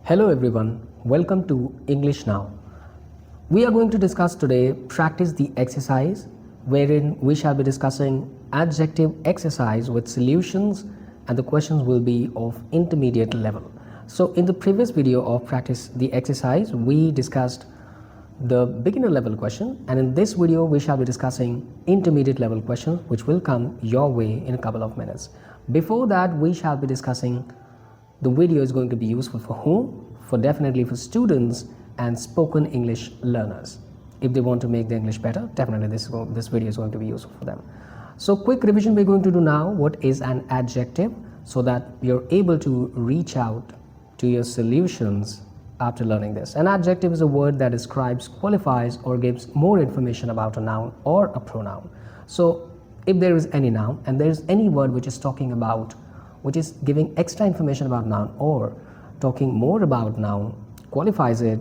Hello everyone, welcome to English Now. We are going to discuss today practice the exercise wherein we shall be discussing adjective exercise with solutions and the questions will be of intermediate level. So in the previous video of practice the exercise we discussed the beginner level question, and in this video we shall be discussing intermediate level questions which will come your way in a couple of minutes. Before that we shall be discussing the video is going to be useful for whom? For definitely for students and spoken English learners. If they want to make their English better, definitely this video is going to be useful for them. So quick revision we're going to do now. What is an adjective? So that you're able to reach out to your solutions after learning this. An adjective is a word that describes, qualifies or gives more information about a noun or a pronoun. So if there is any noun and there is any word which is talking about, which is giving extra information about noun or talking more about noun, qualifies it,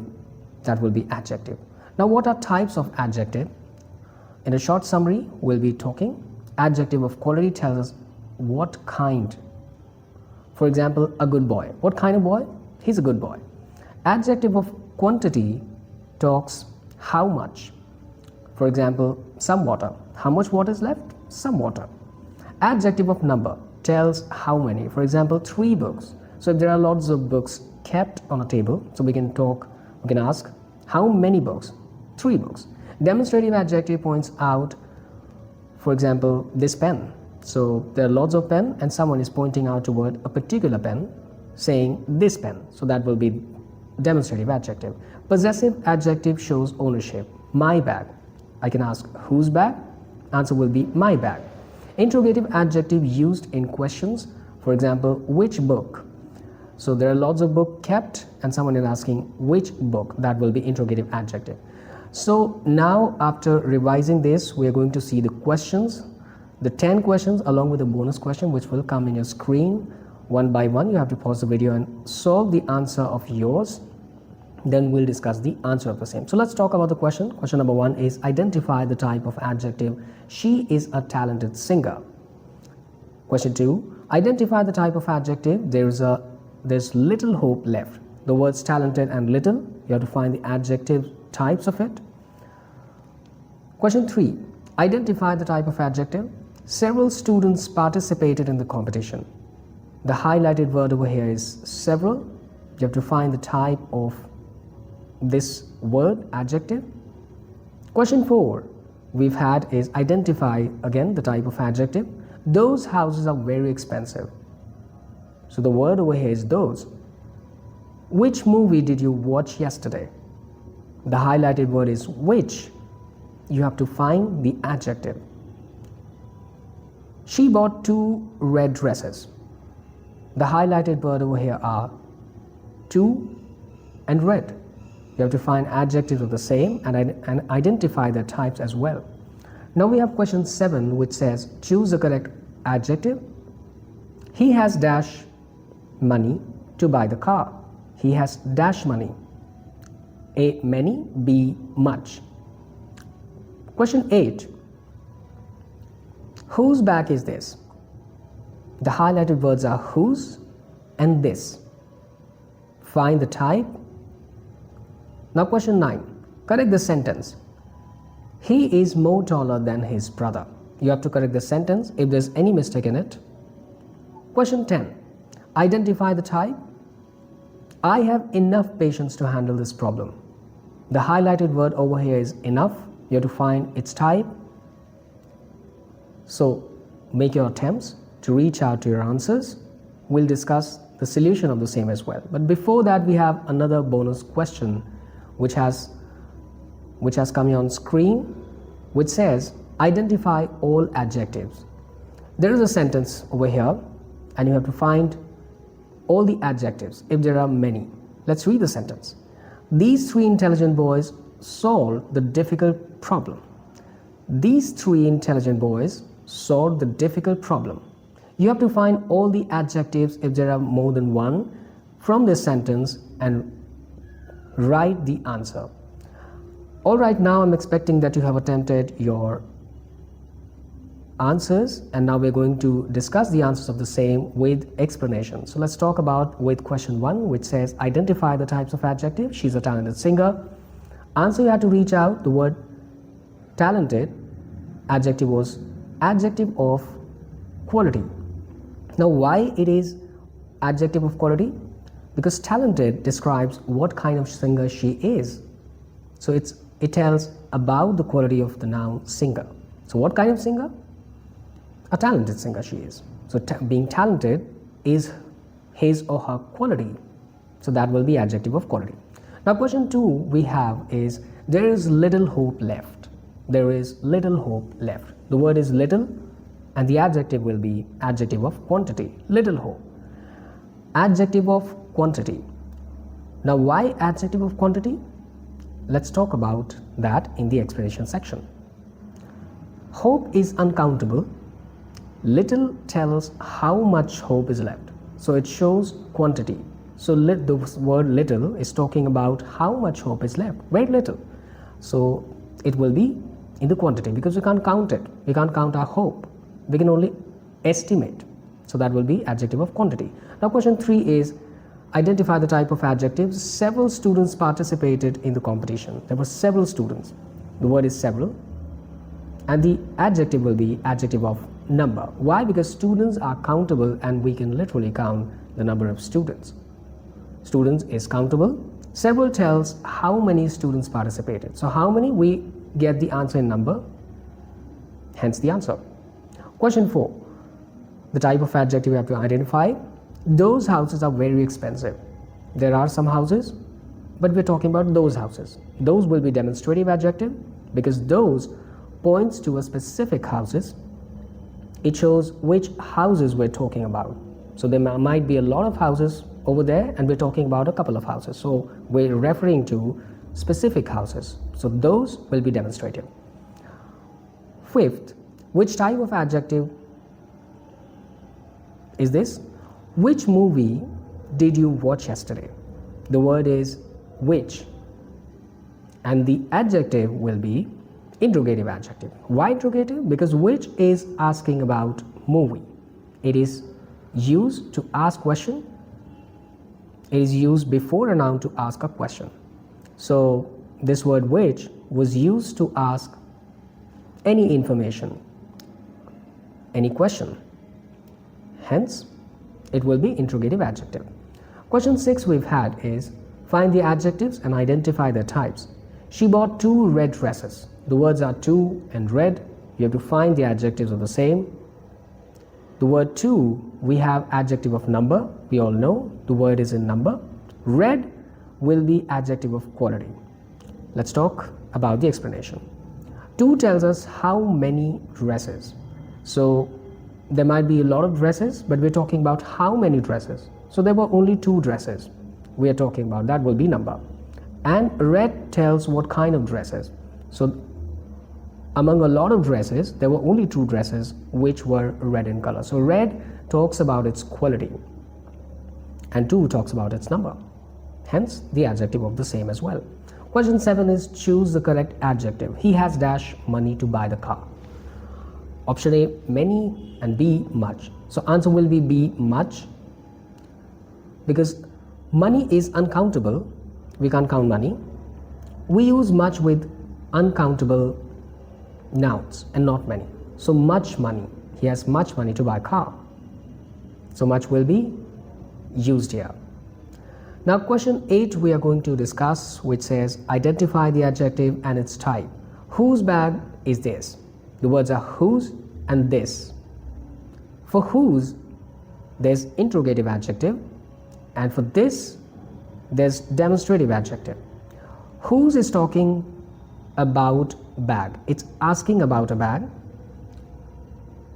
that will be adjective. Now what are types of adjective? In a short summary, we'll be talking adjective of quality tells us what kind. For example, a good boy. What kind of boy? He's a good boy. Adjective of quantity talks how much. For example, some water. How much water is left? Some water. Adjective of number tells how many. For example, 3 books. So if there are lots of books kept on a table, so we can ask how many books? 3 books. Demonstrative adjective points out, for example, this pen. So there are lots of pen and someone is pointing out toward a particular pen saying this pen. So that will be demonstrative adjective. Possessive adjective shows ownership. My bag. I can ask whose bag? Answer will be my bag. Interrogative adjective used in questions. For example, which book? So there are lots of books kept and someone is asking which book. That will be interrogative adjective. So now after revising this, we are going to see the questions, the 10 questions along with the bonus question which will come in your screen one by one. You have to pause the video and solve the answer of yours. Then we'll discuss the answer of the same. So let's talk about the question. Question number 1 is identify the type of adjective. She is a talented singer. Question 2, identify the type of adjective. There's little hope left. The words talented and little, you have to find the adjective types of it. Question 3, identify the type of adjective. Several students participated in the competition. The highlighted word over here is several. You have to find the type of this word adjective. Question 4 we've had is identify again the type of adjective. Those houses are very expensive. So the word over here is those. Which movie did you watch yesterday? The highlighted word is which. You have to find the adjective. She bought 2 red dresses. The highlighted word over here are 2 and red. You have to find adjectives of the same and identify their types as well. Now we have question 7 which says choose the correct adjective. He has dash money to buy the car. He has dash money. A, many. B, much. Question 8, whose bag is this? The highlighted words are whose and this. Find the type. Now question 9, correct the sentence. He is more taller than his brother. You have to correct the sentence if there's any mistake in it. Question 10, identify the type. I have enough patience to handle this problem. The highlighted word over here is enough. You have to find its type. So make your attempts to reach out to your answers. We'll discuss the solution of the same as well. But before that we have another bonus question which has come here on screen, which says identify all adjectives. There is a sentence over here and you have to find all the adjectives if there are many. Let's read the sentence. These 3 intelligent boys solved the difficult problem. These 3 intelligent boys solved the difficult problem. You have to find all the adjectives if there are more than one from this sentence and write the answer. All right, now I'm expecting that you have attempted your answers, and now we're going to discuss the answers of the same with explanation. So let's talk about with question 1, which says identify the types of adjective. She's a talented singer. Answer, you have to reach out the word talented. Adjective was adjective of quality. Now why it is adjective of quality? Because talented describes what kind of singer she is. So it tells about the quality of the noun singer. So what kind of singer? A talented singer she is. So being talented is his or her quality. So that will be adjective of quality. Now question 2 we have is there is little hope left. There is little hope left. The word is little and the adjective will be adjective of quantity. Little hope. Adjective of quantity. Now why adjective of quantity? Let's talk about that in the explanation section. Hope is uncountable. Little tells how much hope is left. So it shows quantity. So the word little is talking about how much hope is left. Very little. So it will be in the quantity because we can't count it. We can't count our hope. We can only estimate. So that will be adjective of quantity. Now question 3 is identify the type of adjectives. Several students participated in the competition. There were several students. The word is several. And the adjective will be adjective of number. Why? Because students are countable and we can literally count the number of students. Students is countable. Several tells how many students participated. So how many? We get the answer in number, hence the answer. Question 4. The type of adjective we have to identify. Those houses are very expensive. There are some houses, but we're talking about those houses. Those will be demonstrative adjective because those points to a specific houses. It shows which houses we're talking about. So there might be a lot of houses over there and we're talking about a couple of houses. So we're referring to specific houses. So those will be demonstrative. 5th, which type of adjective is this? Which movie did you watch yesterday? The word is which, and the adjective will be interrogative adjective. Why interrogative? Because which is asking about movie. It is used to ask question. It is used before a noun to ask a question. So this word which was used to ask any information, any question. Hence, it will be interrogative adjective. Question 6 we've had is find the adjectives and identify their types. She bought 2 red dresses. The words are 2 and red. You have to find the adjectives of the same. The word 2, we have adjective of number. We all know the word is in number. Red will be adjective of quality. Let's talk about the explanation. 2 tells us how many dresses. So there might be a lot of dresses, but we're talking about how many dresses. So there were only 2 dresses we are talking about. That will be number. And red tells what kind of dresses. So among a lot of dresses, there were only 2 dresses which were red in color. So red talks about its quality and 2 talks about its number. Hence the adjective of the same as well. Question 7 is choose the correct adjective. He has dash money to buy the car. Option A, many, and B, much. So answer will be B, much, because money is uncountable. We can't count money. We use much with uncountable nouns and not many. So much money. He has much money to buy a car. So much will be used here. Now question 8 we are going to discuss, which says identify the adjective and its type. Whose bag is this? The words are whose and this. For whose, there's interrogative adjective, and for this, there's demonstrative adjective. Whose is talking about bag. It's asking about a bag.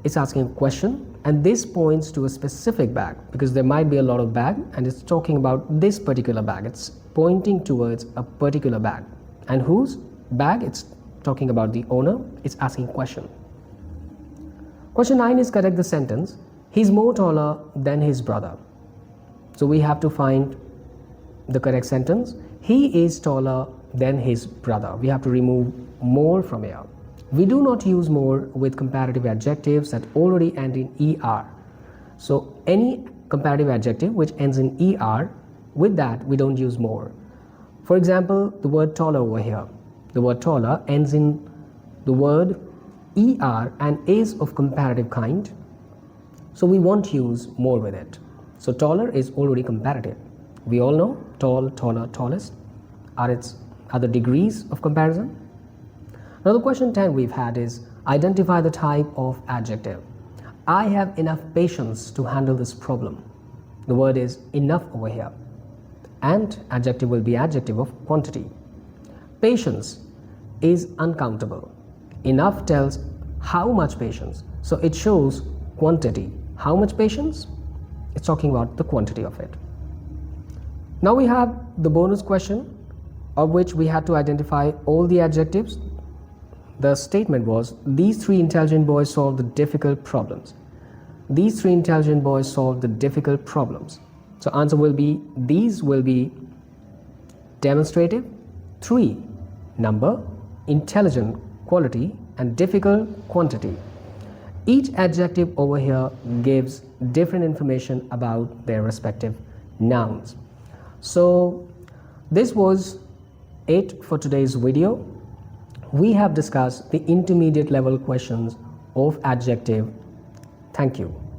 It's asking a question, and this points to a specific bag because there might be a lot of bag, and it's talking about this particular bag. It's pointing towards a particular bag. And whose bag? It's talking about the owner. It's asking a question. Question 9 is correct the sentence. He's more taller than his brother. So we have to find the correct sentence. He is taller than his brother. We have to remove more from here. We do not use more with comparative adjectives that already end in er. So any comparative adjective which ends in er, with that we don't use more. For example, the word taller over here. The word taller ends in the word er and is of comparative kind, so we won't use more with it. So taller is already comparative. We all know tall, taller, tallest are the degrees of comparison. Now the question 10 we've had is identify the type of adjective. I have enough patience to handle this problem. The word is enough over here, and adjective will be adjective of quantity. Patience is uncountable. Enough tells how much patience, so it shows quantity. How much patience? It's talking about the quantity of it. Now we have the bonus question, of which we had to identify all the adjectives. The statement was, these three intelligent boys solved the difficult problems. These three intelligent boys solved the difficult problems. So answer will be, these will be demonstrative, three, number, intelligent, quality, and difficult, quantity. Each adjective over here gives different information about their respective nouns. So this was it for today's video. We have discussed the intermediate level questions of adjective. Thank you.